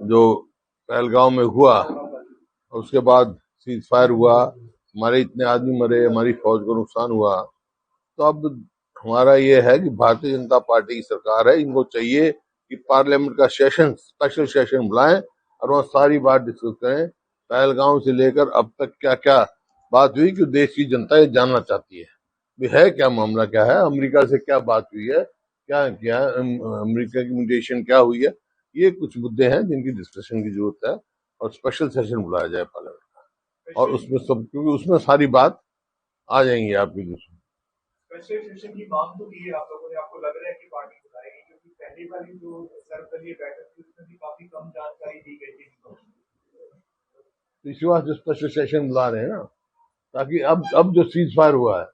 जो पहलगांव में हुआ, उसके बाद सीज फायर हुआ, हमारे इतने आदमी मरे, हमारी फौज को नुकसान हुआ। तो अब हमारा ये है कि भारतीय जनता पार्टी की सरकार है, इनको चाहिए कि पार्लियामेंट का सेशन, स्पेशल सेशन बुलाएं और वहाँ सारी बात डिस्कस करें। पहलगांव से लेकर अब तक क्या क्या बात हुई कि देश की जनता ये जानना चाहती है भी है क्या मामला, क्या है, अमेरिका से क्या बात हुई है, क्या क्या अमेरिका की म्यूटेशन क्या हुई है। ये कुछ मुद्दे हैं जिनकी डिस्कशन की जरूरत है और स्पेशल सेशन बुलाया जाए पार्लियामेंट का, और उसमें सब, क्योंकि उसमें सारी बात आ जाएंगी आपकी। स्पेशल सेशन की मांग तो की है आप लोगों ने, आपको लग रहा है कि पार्टी बुलाएगी? क्योंकि पहली वाली जो सर्वदलीय बैठक थी उसमें भी काफी कम जानकारी दी गई थी। तो इसी वास्ते स्पेशल सेशन बुला रहे हैं ना, ताकि अब जो सीज फायर हुआ है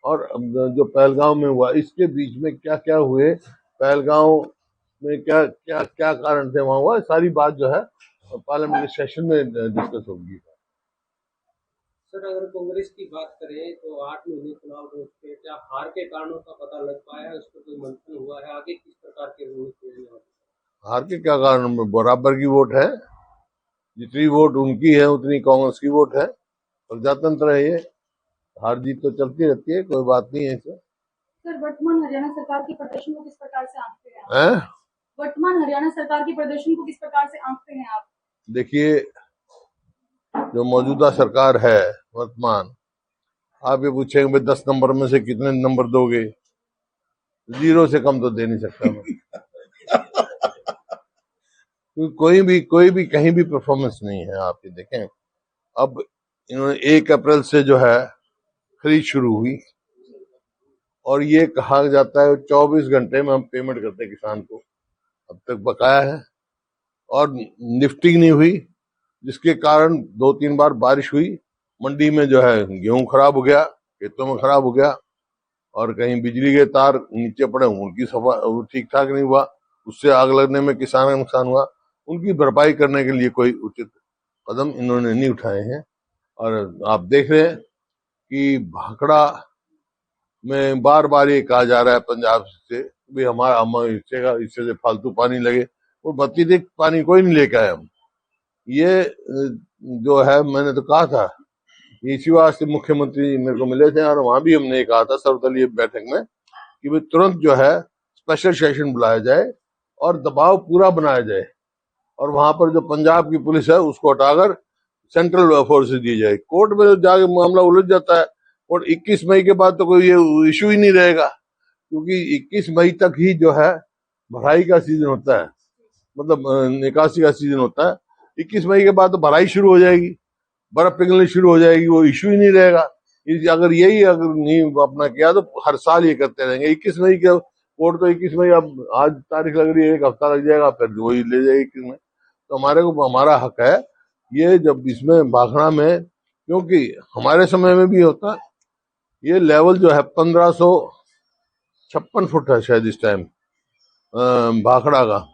और जो पहलगांव में हुआ, इसके बीच में क्या क्या हुए, पहलगांव में क्या क्या क्या कारण थे वहां हुआ, सारी बात जो है पार्लियामेंट सेशन में डिस्कस होगी। सर, अगर कांग्रेस की बात करें तो 8 महीने चुनाव हो चुके हैं, क्या हार के कारणों का पता लग पाया है? उस पर कोई मंथन हुआ है? आगे किस प्रकार के रणनीति है? हार के क्या कारण, बराबर की वोट है, जितनी वोट उनकी है उतनी कांग्रेस की वोट है, प्रजातंत्र है ये, हार जीत तो चलती रहती है, कोई बात नहीं है इसमें। सर, वर्तमान हरियाणा सरकार के प्रदर्शन को किस प्रकार से आंकते हैं? वर्तमान हरियाणा सरकार के प्रदर्शन को किस प्रकार से आंकते हैं आप? देखिए, जो मौजूदा सरकार है वर्तमान, आप ये पूछेंगे भाई 10 नंबर में से कितने नंबर दोगे, 0 से कम तो दे नहीं सकता मैं। कोई भी कहीं भी परफॉर्मेंस नहीं है। आप ये देखें, अब इन्होंने 1 अप्रैल से जो है खरीद शुरू हुई और ये कहा जाता है 24 घंटे में हम पेमेंट करते हैं किसान को, अब तक बकाया है और लिफ्टिंग नहीं हुई, जिसके कारण 2-3 बार बारिश हुई, मंडी में जो है गेहूं खराब हो गया, खेतों में खराब हो गया, और कहीं बिजली के तार नीचे पड़े, उनकी सफा ठीक ठाक नहीं हुआ, उससे आग लगने में किसान का नुकसान हुआ। उनकी भरपाई करने के लिए कोई उचित कदम इन्होंने नहीं उठाए हैं। और आप देख रहे हैं कि भाखड़ा में बार बार ये कहा जा रहा है पंजाब से भी हमारा इससे से फालतू पानी लगे, वो अतिरिक्त पानी कोई नहीं लेके आए हम। ये जो है, मैंने तो कहा था, इसी वास्ते मुख्यमंत्री मेरे को मिले थे और वहां भी हमने कहा था सर्वदलीय बैठक में कि भाई तुरंत जो है स्पेशल सेशन बुलाया जाए और दबाव पूरा बनाया जाए, और वहां पर जो पंजाब की पुलिस है उसको हटाकर सेंट्रल फोर्सेस दी जाए। कोर्ट में जाके मामला उलझ जाता है, और 21 मई के बाद तो कोई ये इशू ही नहीं रहेगा, क्योंकि 21 मई तक ही जो है भराई का सीजन होता है, मतलब निकासी का सीजन होता है। 21 मई के बाद तो भराई शुरू हो जाएगी, बर्फ पिघलनी शुरू हो जाएगी, वो इशू ही नहीं रहेगा। अगर नहीं अपना किया तो हर साल ये करते रहेंगे। 21 मई के कोर्ट तो 21 मई, अब आज तारीख लग रही है, 1 हफ्ता लग जाएगा, फिर वही ले जाएगी 21 मई। तो हमारा हक है ये, जब इसमें भाखड़ा में, क्योंकि हमारे समय में भी होता, ये लेवल जो है 1556 फुट है शायद इस टाइम भाखड़ा का,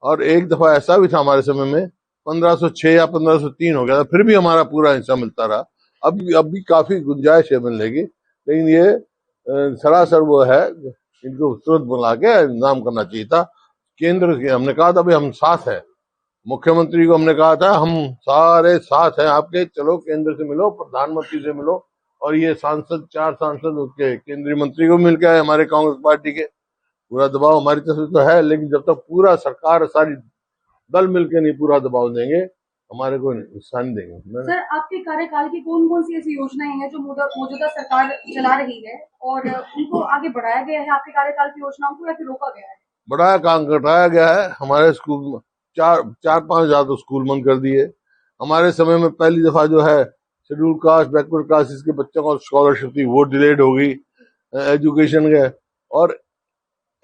और एक दफा ऐसा भी था हमारे समय में 1506 या 1503 हो गया था, फिर भी हमारा पूरा हिस्सा मिलता रहा। अब भी काफी गुंजाइश है मिलने की, लेकिन ये सरासर वो है, इनको तुरंत बुला के इंतजाम करना चाहिए था। केंद्र के हमने कहा था भाई हम साथ हैं, मुख्यमंत्री को हमने कहा था हम सारे साथ हैं आपके, चलो केंद्र से मिलो, प्रधानमंत्री से मिलो, और ये सांसद 4 सांसद उसके केंद्रीय मंत्री को मिल के आए हमारे कांग्रेस पार्टी के। पूरा दबाव हमारी तरफ से तो है, लेकिन जब तक पूरा सरकार सारी दल मिलकर नहीं पूरा दबाव देंगे, हमारे को नुकसान देंगे। सर, आपके कार्यकाल की कौन कौन सी ऐसी योजनाएं हैं जो मौजूदा सरकार चला रही है और उनको आगे बढ़ाया गया है आपके कार्यकाल की योजनाओं को, या फिर रोका गया है? बड़ा काम घटाया गया है। हमारे स्कूल में 4-5 ज्यादा स्कूल बंद कर दिए। हमारे समय में पहली दफा जो है शेड्यूल कास्ट, बैकवर्ड कास्ट के बच्चों को स्कॉलरशिप थी, वो डिलेड हो गई एजुकेशन के। और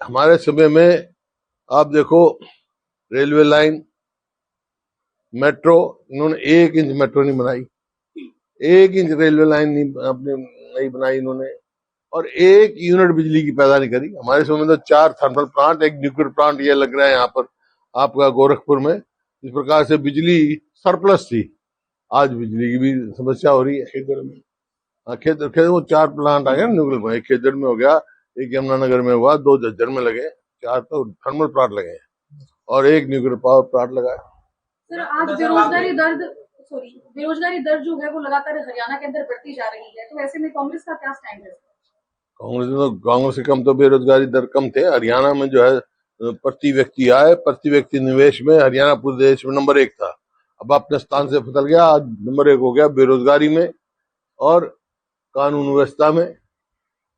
हमारे समय में आप देखो, रेलवे लाइन, मेट्रो, इन्होंने 1 इंच मेट्रो नहीं बनाई, 1 इंच रेलवे लाइन नहीं बनाई इन्होंने, और 1 यूनिट बिजली की पैदा नहीं करी। हमारे समय में तो 4 थर्मल प्लांट, 1 न्यूक्लियर प्लांट ये लग रहा है यहाँ पर आपका गोरखपुर में। इस प्रकार से बिजली सरप्लस थी। आज बिजली की भी समस्या हो रही है खेतर में। खेतर वो 4 प्लांट आ गए न्यूक्लियर, एक खेतर में हो गया, एक यमुनानगर में हुआ, 2 झज्जर में लगे, 4 तो थर्मल प्लांट लगे और 1 न्यूक्लियर पावर प्लांट लगा है। सर आज बेरोजगारी दर जो है वो लगातार हरियाणा के अंदर बढ़ती जा रही है, तो ऐसे में कांग्रेस का क्या स्टैंड है? कांग्रेस से कम तो बेरोजगारी दर कम थे। हरियाणा में जो है प्रति व्यक्ति आय, प्रति व्यक्ति निवेश में हरियाणा पूरे देश में नंबर 1 था। अब अपने स्थान से फिसल गया, आज नंबर 1 हो गया बेरोजगारी में और कानून व्यवस्था में।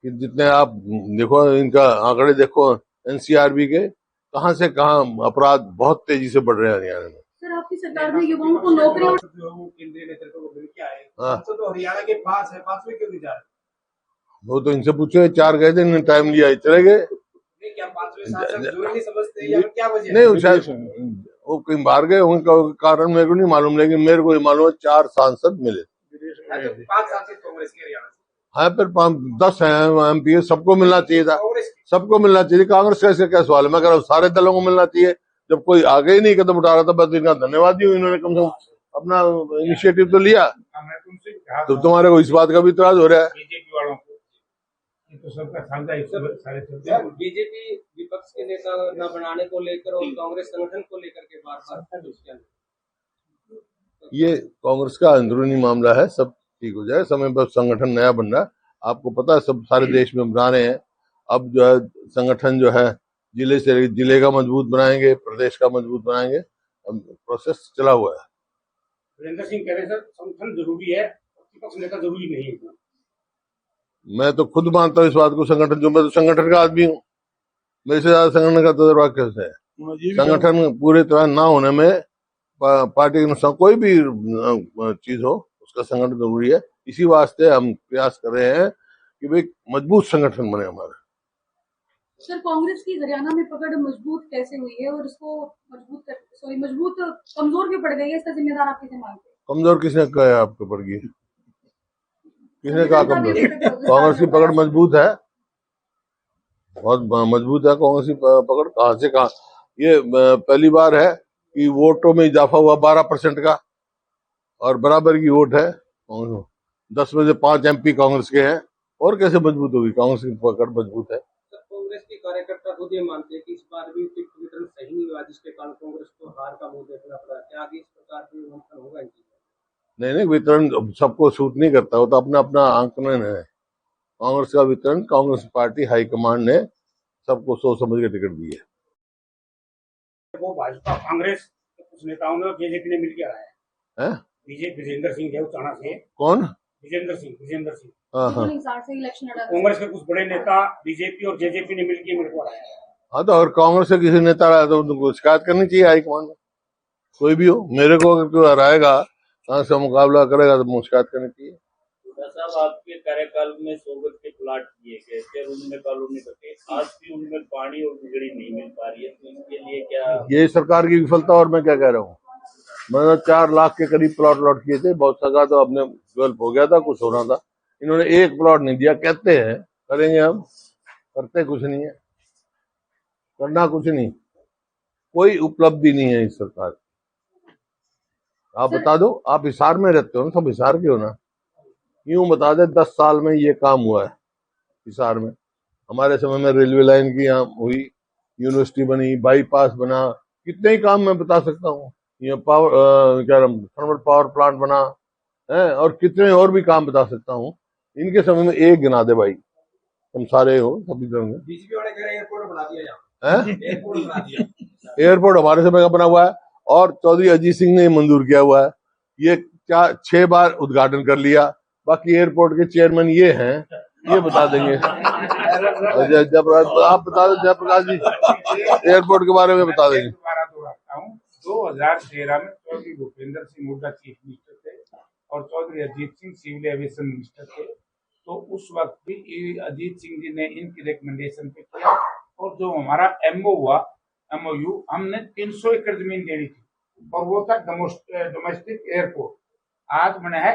कि जितने आप देखो, इनका आंकड़े देखो एनसीआरबी के, कहां से कहां अपराध बहुत तेजी से बढ़ रहे हैं हरियाणा में। सर आपकी सरकार ने युवाओं को नौकरी और केंद्रीय नेतृत्व को मिल के आए, हाँ। तो हरियाणा के पास है, पास में क्यों नहीं जा रहे? वो तो इनसे पूछो, 4 गए थे, इन्होंने टाइम लिया, चले गए। क्या 5वें सांसद जो नहीं समझते या क्या वजह नहीं, शायद वो कहीं बाहर गए उनका कारण मेरे को नहीं मालूम, लेकिन मेरे को मालूम है 4 सांसद मिले। है? तो 5 सांसद कांग्रेस के हरियाणा से, हाँ, फिर 10 हैं एमपी, सबको मिलना चाहिए था, सबको मिलना चाहिए। कांग्रेस का इसका क्या सवाल है? मैं कह रहा हूँ सारे दलों को मिलना चाहिए। जब कोई आगे ही नहीं कदम उठा रहा था, बस इनका धन्यवाद ही, इन्होंने कम से कम अपना इनिशिएटिव तो लिया। तो तुम्हारे को इस बात का भी इतराज हो रहा है? बीजेपी वालों को तो सबका साझा बीजेपी विपक्ष के नेता न बनाने को लेकर और कांग्रेस संगठन को लेकर के बार-बार ये कांग्रेस का अंदरूनी मामला है, सब ठीक हो जाए, समय पर संगठन नया बन रहा है। आपको पता है, सब सारे देश में बना रहे हैं। अब जो है संगठन जो है जिले से जिले का मजबूत बनाएंगे, प्रदेश का मजबूत बनाएंगे, अब प्रोसेस चला हुआ है। वीरेंद्र सिंह कह रहे सर संगठन जरूरी है, विपक्ष नेता जरूरी नहीं है। मैं तो खुद मानता हूँ इस बात को, संगठन जो, मैं तो संगठन का आदमी हूँ, मेरे से ज्यादा संगठन का तजुर्बा कैसे है। संगठन पूरी तरह ना होने में पार्टी के नुकसान कोई भी चीज हो, उसका संगठन जरूरी है। इसी वास्ते हम प्रयास कर रहे हैं कि भाई मजबूत संगठन बने हमारा। सर कांग्रेस की हरियाणा में पकड़ मजबूत कैसे हुई है और इसको मजबूत कमजोर क्यों पड़ गई है, इसका जिम्मेदार आप किसे मानते हैं? कमजोर किसने कहा है आपको पड़ गई? किसने कहा कमजोर? कांग्रेस की पकड़ मजबूत है, बहुत मजबूत है कांग्रेस की पकड़। कहां से कहा? ये पहली बार है कि वोटों में इजाफा हुआ 12% का, और बराबर की वोट है। 10 में से 5 एमपी कांग्रेस के हैं, और कैसे मजबूत होगी? कांग्रेस की पकड़ मजबूत है। कांग्रेस के कार्यकर्ता खुद ये मानते हैं कि इस बार भी टिकट वितरण सही नहीं हुआ, जिसके कारण कांग्रेस को हार का मुंह देखना पड़ा। क्या आगे इस प्रकार के मंथन होगा इनकी? नहीं, वितरण सबको सूट नहीं करता, वो तो अपना अपना आंकलन है। कांग्रेस का वितरण, कांग्रेस पार्टी हाईकमांड ने सबको सोच समझ के टिकट दी है। वो भाजपा कांग्रेस के कुछ नेताओं ने बीजेपी ने मिलकर आया है। बीजेपी विजेंद्र सिंह देवचाना से। कौन? विजेंद्र सिंह हाँ, कांग्रेस के कुछ बड़े नेता बीजेपी और जेजेपी ने मिलकर आया है। हाँ, तो अगर कांग्रेस से किसी नेता आया तो उनको शिकायत करनी चाहिए हाईकमांड में, कोई भी हो। मेरे को अगर कोई हराएगा, कांग्रेस का मुकाबला करेगा, तो शिकायत करनी चाहिए। साहब आपके कार्यकाल में 100 गज के प्लाट किए गए थे, उनमें कॉलोनी बचे, आज भी उनमें पानी और बिजली नहीं मिल पा रही है, तो इसके लिए क्या? ये सरकार की विफलता, और मैं क्या कह रहा हूँ। मैंने 4 लाख के करीब प्लॉट किए थे, बहुत सगा तो अपने डेवलप हो गया था, कुछ होना था। इन्होंने 1 प्लॉट नहीं दिया। कहते हैं करेंगे, हम करते कुछ नहीं है, करना कुछ नहीं, कोई उपलब्धि नहीं है इस सरकार। आप बता दो, आप हिसार में रहते हो ना, सब हिसार के हो ना, यूं बता दे 10 साल में ये काम हुआ है हिसार में। हमारे समय में रेलवे लाइन की यहाँ हुई, यूनिवर्सिटी बनी, बाईपास बना, कितने ही काम मैं बता सकता हूँ। ये थर्मल पावर प्लांट बना है, और कितने और भी काम बता सकता हूँ। इनके समय में एक गिना दे भाई, तुम सारे हो, सभी करेंगे। बीजेपी वाले कह रहे हैं एयरपोर्ट बना दिया यहाँ, एयरपोर्ट बना दिया। एयरपोर्ट हमारे समय का बना हुआ है, और चौधरी अजीत सिंह ने मंजूर किया हुआ है। ये 6 बार उद्घाटन कर लिया। बाकी एयरपोर्ट के चेयरमैन ये हैं, ये बता देंगे। आप बता दें जयप्रकाश जी, एयरपोर्ट के बारे में बता देंगे। 2013 में चौधरी भूपेंद्र सिंह हुड्डा चीफ मिनिस्टर थे और Chaudhary Ajit Singh civil aviation minister थे। तो उस वक्त भी अजीत सिंह जी ने इनकी रिकमेंडेशन पे किया, और जो हमारा MOU हमने 300 एकड़ जमीन देनी थी, और वो था डोमेस्टिक एयरपोर्ट। आज बना है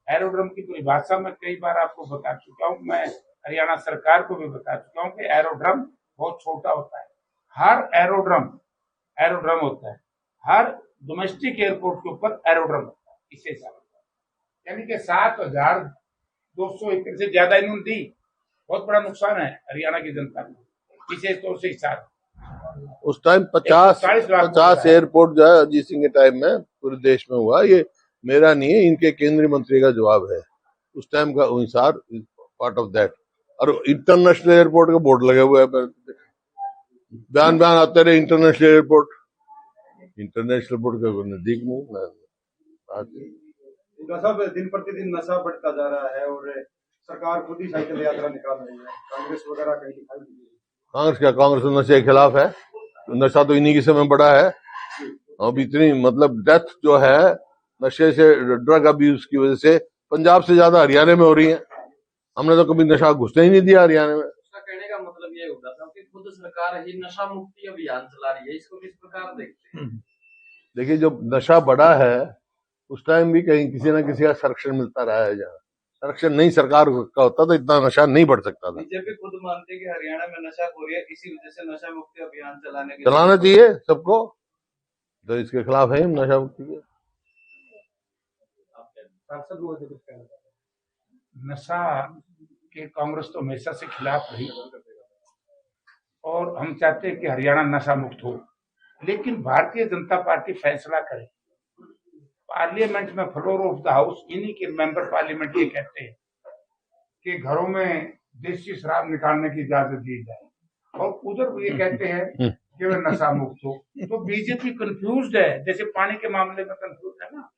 एरोड्रम की परिभाषा में कई बार आपको बता चुका हूँ, मैं हरियाणा सरकार को भी बता चुका हूँ कि एरोड्रम बहुत छोटा होता है। हर एरोड्रम होता है, हर डोमेस्टिक एयरपोर्ट के ऊपर एरोड्रम होता है। इसे यानी कि 7,200 एकड़ से ज्यादा इन्होंने दी। बहुत बड़ा नुकसान है हरियाणा की जनता को, विशेष तौर से हिसार। उस टाइम 140 लाख 50 एयरपोर्ट जो है अजीत सिंह के टाइम में पूरे देश में हुआ। ये मेरा नहीं है, इनके केंद्रीय मंत्री का जवाब है उस टाइम का अनुसार, पार्ट ऑफ दैट। और इंटरनेशनल एयरपोर्ट का बोर्ड लगे हुए है, बयान आते रहे इंटरनेशनल एयरपोर्ट का नजदीक नहीं। नशा दिन प्रतिदिन नशा बढ़ता जा रहा है और सरकार खुद ही साइकिल यात्रा निकाल रही है, कांग्रेस वगैरह कहीं दिखाई नहीं दे रही। कांग्रेस नशे के खिलाफ है, नशा तो इन्हीं के समय बढ़ा है। अब इतनी मतलब डेथ जो है नशे से, ड्रग अब्यूज की वजह से पंजाब से ज्यादा हरियाणा में हो रही है। हमने तो कभी नशा घुसने ही नहीं दिया हरियाणा में। उसका कहने का मतलब ये होता था कि खुद सरकार ही नशा मुक्ति अभियान चला रही है, इसको किस प्रकार देखते हैं? देखिए, जब नशा बढ़ा है उस टाइम भी कहीं किसी ना किसी का संरक्षण मिलता रहा है। जहाँ संरक्षण नहीं सरकार का होता तो इतना नशा नहीं बढ़ सकता था। बीजेपी खुद मानती है कि हरियाणा में नशा हो रही है, इसी वजह से नशा मुक्ति अभियान चलाना चाहिए सबको, तो इसके खिलाफ है नशा मुक्ति के। सांसद वो कुछ कहना चाहते हैं? नशा के कांग्रेस तो हमेशा से खिलाफ रही और हम चाहते हैं कि हरियाणा नशा मुक्त हो, लेकिन भारतीय जनता पार्टी फैसला करे। पार्लियामेंट में फ्लोर ऑफ द हाउस इन्हीं के मेंबर पार्लियामेंट ये कहते हैं कि घरों में देसी शराब निकालने की इजाजत दी जाए, और उधर वो ये कहते हैं कि वे नशा मुक्त हो। तो बीजेपी कंफ्यूज है, जैसे पानी के मामले में कंफ्यूज है ना,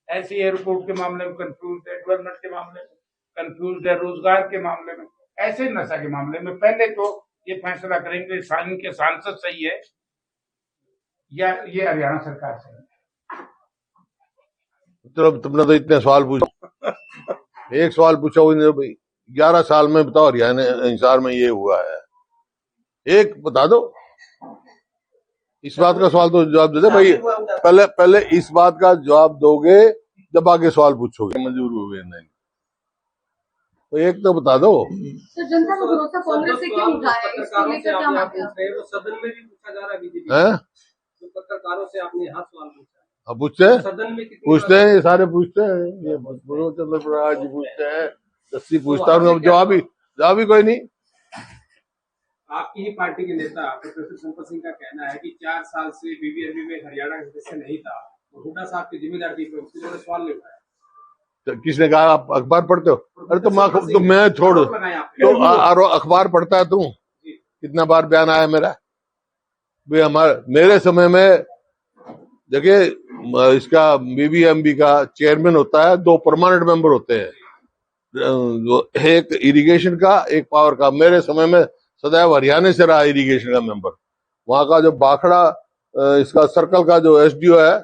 ऐसे एयरपोर्ट के मामले में कंफ्यूज है, डेवलपमेंट के मामले में कंफ्यूज है, रोजगार के मामले में, ऐसे नशा के मामले में पहले तो ये फैसला करेंगे के सांसद सही है या ये हरियाणा सरकार सही है। चलो, तुमने तो इतने सवाल पूछा, एक सवाल पूछा हुई भाई 11 साल में बताओ हरियाणा हिसार में ये हुआ है, एक बता दो। इस बात का सवाल तो जवाब दे दे भाई, पहले इस बात का जवाब दोगे जब आगे सवाल पूछोगे। मंजूर हुए नहीं तो एक तो बता दो। तो जनता का भरोसा कांग्रेस से क्यों उठा है, इसको लेकर क्या मानते हैं? वो सदन में भी पूछा जा रहा है बीजेपी हैं? जो पत्रकारों से आपने यहाँ सवाल पूछा है, अब पूछते हैं, सदन में पूछते हैं, ये सारे पूछते हैं, ये चंद्र प्रकाश जी पूछते हैं, दस्सी पूछता हूँ, जवाब ही कोई नहीं। आपकी ही पार्टी के नेता प्रोफेसर शंकर सिंह का कहना है कि 4 साल से बीबीएमबी में हरियाणा का सदस्य नहीं था, हुड्डा साहब की जिम्मेदारी पे उसने सवाल नहीं उठाया। तो किसने कहा आप अखबार पढ़ते हो? अरे तो मैं छोड़, तो अखबार पढ़ता है तू? कितना बार बयान आया मेरा भाई? मेरे समय में देखिए, इसका बीबीएमबी का चेयरमैन होता है, 2 परमानेंट मेंबर होते हैं, एक इरिगेशन का, एक पावर का। मेरे समय में सदैव हरियाणा से रहा इरिगेशन का मेंबर। वहां का जो बाखड़ा इसका सर्कल का जो एसडीओ है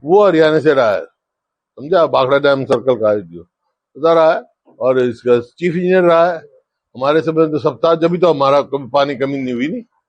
वो हरियाणा से रहा है, समझा? बाखड़ा डैम सर्कल का एसडीओ रहा है, और इसका चीफ इंजीनियर रहा है। हमारे समय तो सब था, जब भी तो हमारा कभी पानी कमी नहीं हुई नहीं।